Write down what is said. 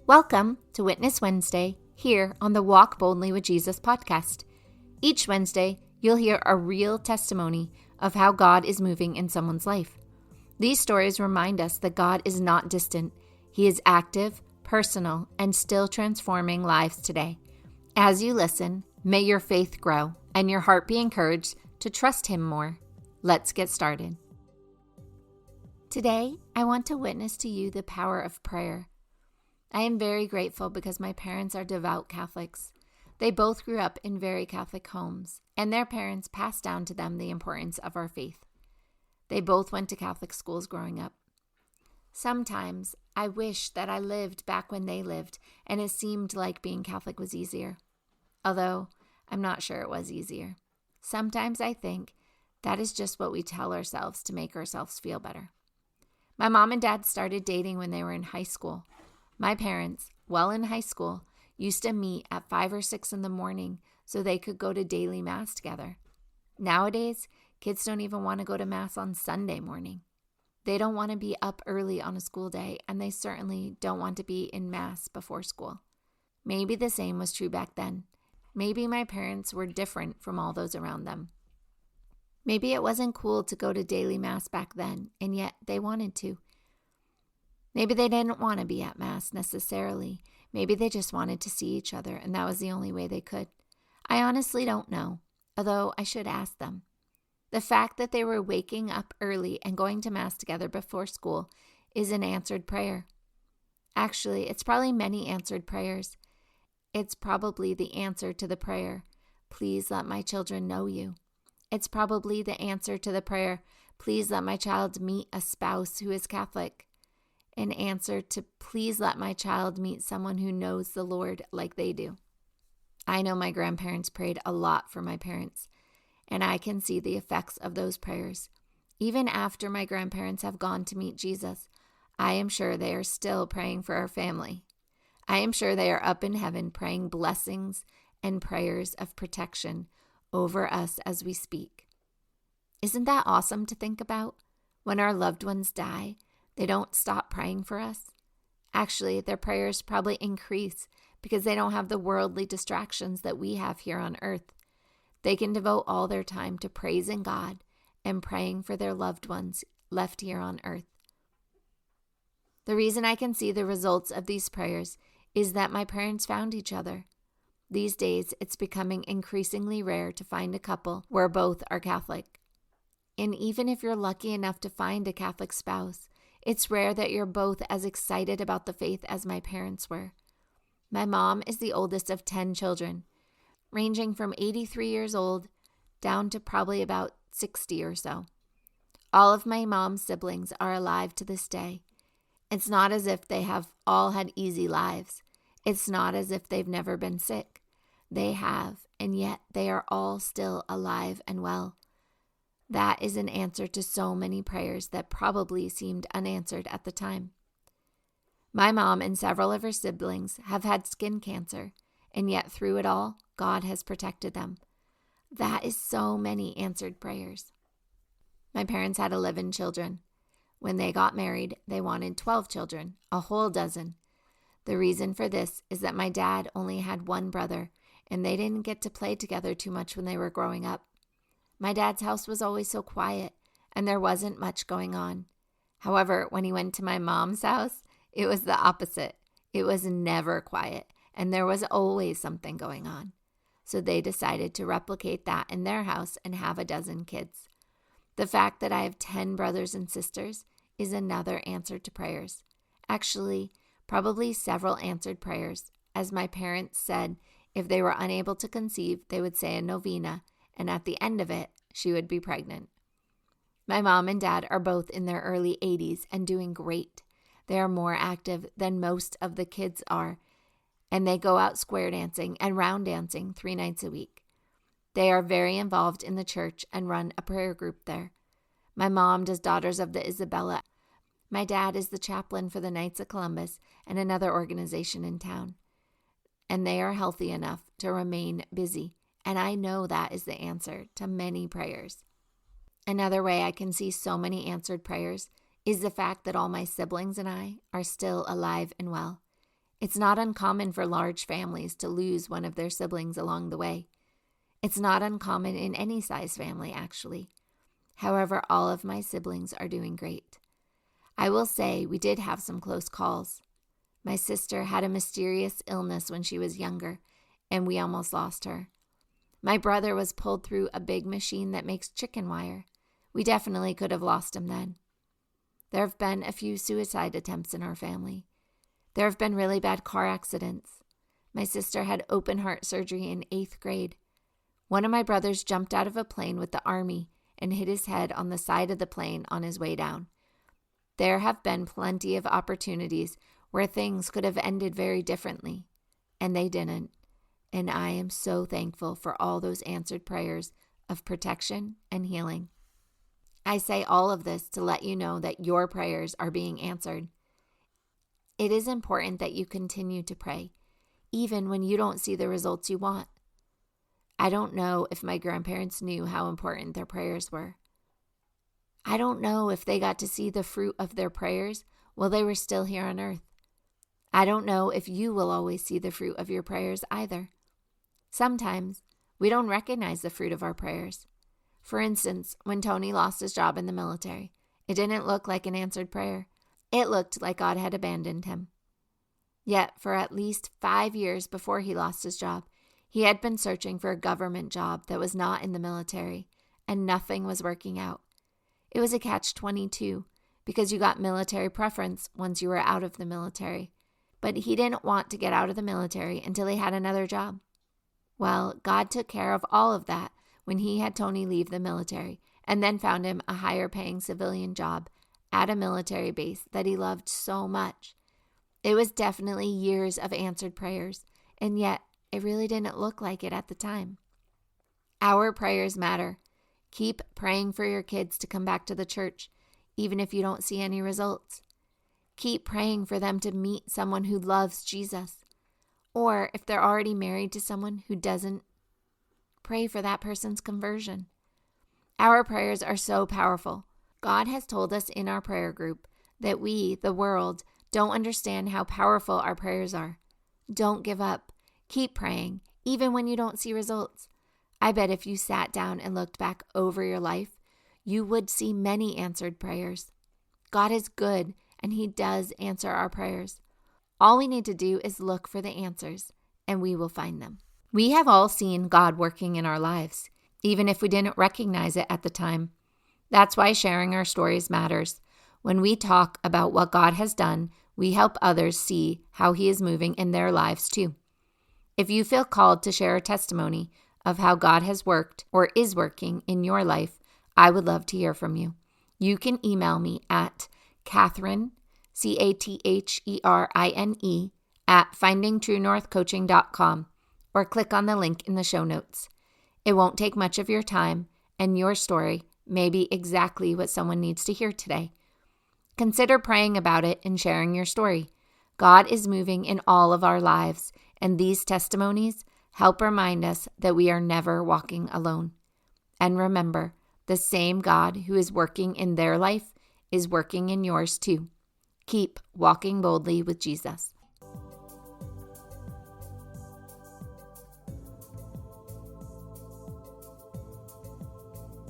Welcome to Witness Wednesday here on the Walk Boldly with Jesus podcast. Each Wednesday, you'll hear a real testimony of how God is moving in someone's life. These stories remind us that God is not distant. He is active, personal, and still transforming lives today. As you listen, may your faith grow and your heart be encouraged to trust Him more. Let's get started. Today, I want to witness to you the power of prayer. I am very grateful because my parents are devout Catholics. They both grew up in very Catholic homes, and their parents passed down to them the importance of our faith. They both went to Catholic schools growing up. Sometimes I wish that I lived back when they lived, and it seemed like being Catholic was easier. Although I'm not sure it was easier. Sometimes I think that is just what we tell ourselves to make ourselves feel better. My mom and dad started dating when they were in high school. My parents, while in high school, used to meet at 5 or 6 in the morning so they could go to daily mass together. Nowadays, kids don't even want to go to mass on Sunday morning. They don't want to be up early on a school day, and they certainly don't want to be in mass before school. Maybe the same was true back then. Maybe my parents were different from all those around them. Maybe it wasn't cool to go to daily mass back then, and yet they wanted to. Maybe they didn't want to be at mass necessarily. Maybe they just wanted to see each other, and that was the only way they could. I honestly don't know, although I should ask them. The fact that they were waking up early and going to mass together before school is an answered prayer. Actually, it's probably many answered prayers. It's probably the answer to the prayer, "Please let my children know you." It's probably the answer to the prayer, "Please let my child meet a spouse who is Catholic." An answer to "Please let my child meet someone who knows the Lord like they do." I know my grandparents prayed a lot for my parents, and I can see the effects of those prayers. Even after my grandparents have gone to meet Jesus, I am sure they are still praying for our family. I am sure they are up in heaven praying blessings and prayers of protection over us as we speak. Isn't that awesome to think about? When our loved ones die, they don't stop praying for us. Actually, their prayers probably increase because they don't have the worldly distractions that we have here on earth. They can devote all their time to praising God and praying for their loved ones left here on earth. The reason I can see the results of these prayers is that my parents found each other. These days, it's becoming increasingly rare to find a couple where both are Catholic. And even if you're lucky enough to find a Catholic spouse, it's rare that you're both as excited about the faith as my parents were. My mom is the oldest of 10 children, ranging from 83 years old down to probably about 60 or so. All of my mom's siblings are alive to this day. It's not as if they have all had easy lives. It's not as if they've never been sick. They have, and yet they are all still alive and well. That is an answer to so many prayers that probably seemed unanswered at the time. My mom and several of her siblings have had skin cancer, and yet through it all, God has protected them. That is so many answered prayers. My parents had 11 children. When they got married, they wanted 12 children, a whole dozen. The reason for this is that my dad only had one brother, and they didn't get to play together too much when they were growing up. My dad's house was always so quiet, and there wasn't much going on. However, when he went to my mom's house, it was the opposite. It was never quiet, and there was always something going on. So they decided to replicate that in their house and have a dozen kids. The fact that I have 10 brothers and sisters is another answer to prayers. Actually, probably several answered prayers. As my parents said, if they were unable to conceive, they would say a novena, and at the end of it, she would be pregnant. My mom and dad are both in their early 80s and doing great. They are more active than most of the kids are, and they go out square dancing and round dancing 3 nights a week. They are very involved in the church and run a prayer group there. My mom does Daughters of the Isabella. My dad is the chaplain for the Knights of Columbus and another organization in town. And they are healthy enough to remain busy. And I know that is the answer to many prayers. Another way I can see so many answered prayers is the fact that all my siblings and I are still alive and well. It's not uncommon for large families to lose one of their siblings along the way. It's not uncommon in any size family, actually. However, all of my siblings are doing great. I will say we did have some close calls. My sister had a mysterious illness when she was younger, and we almost lost her. My brother was pulled through a big machine that makes chicken wire. We definitely could have lost him then. There have been a few suicide attempts in our family. There have been really bad car accidents. My sister had open heart surgery in 8th grade. One of my brothers jumped out of a plane with the Army and hit his head on the side of the plane on his way down. There have been plenty of opportunities where things could have ended very differently, and they didn't. And I am so thankful for all those answered prayers of protection and healing. I say all of this to let you know that your prayers are being answered. It is important that you continue to pray, even when you don't see the results you want. I don't know if my grandparents knew how important their prayers were. I don't know if they got to see the fruit of their prayers while they were still here on earth. I don't know if you will always see the fruit of your prayers either. Sometimes we don't recognize the fruit of our prayers. For instance, when Tony lost his job in the military, it didn't look like an answered prayer. It looked like God had abandoned him. Yet, for at least 5 years before he lost his job, he had been searching for a government job that was not in the military, and nothing was working out. It was a catch-22 because you got military preference once you were out of the military, but he didn't want to get out of the military until he had another job. Well, God took care of all of that when he had Tony leave the military and then found him a higher-paying civilian job at a military base that he loved so much. It was definitely years of answered prayers, and yet it really didn't look like it at the time. Our prayers matter. Keep praying for your kids to come back to the church, even if you don't see any results. Keep praying for them to meet someone who loves Jesus. Or if they're already married to someone who doesn't, pray for that person's conversion. Our prayers are so powerful. God has told us in our prayer group that we, the world, don't understand how powerful our prayers are. Don't give up. Keep praying, even when you don't see results. I bet if you sat down and looked back over your life, you would see many answered prayers. God is good, and he does answer our prayers. All we need to do is look for the answers, and we will find them. We have all seen God working in our lives, even if we didn't recognize it at the time. That's why sharing our stories matters. When we talk about what God has done, we help others see how he is moving in their lives too. If you feel called to share a testimony of how God has worked or is working in your life, I would love to hear from you. You can email me at Catherine, CATHERINE, at findingtruenorthcoaching.com, or click on the link in the show notes. It won't take much of your time, and your story may be exactly what someone needs to hear today. Consider praying about it and sharing your story. God is moving in all of our lives, and these testimonies help remind us that we are never walking alone. And remember, the same God who is working in their life is working in yours too. Keep walking boldly with Jesus.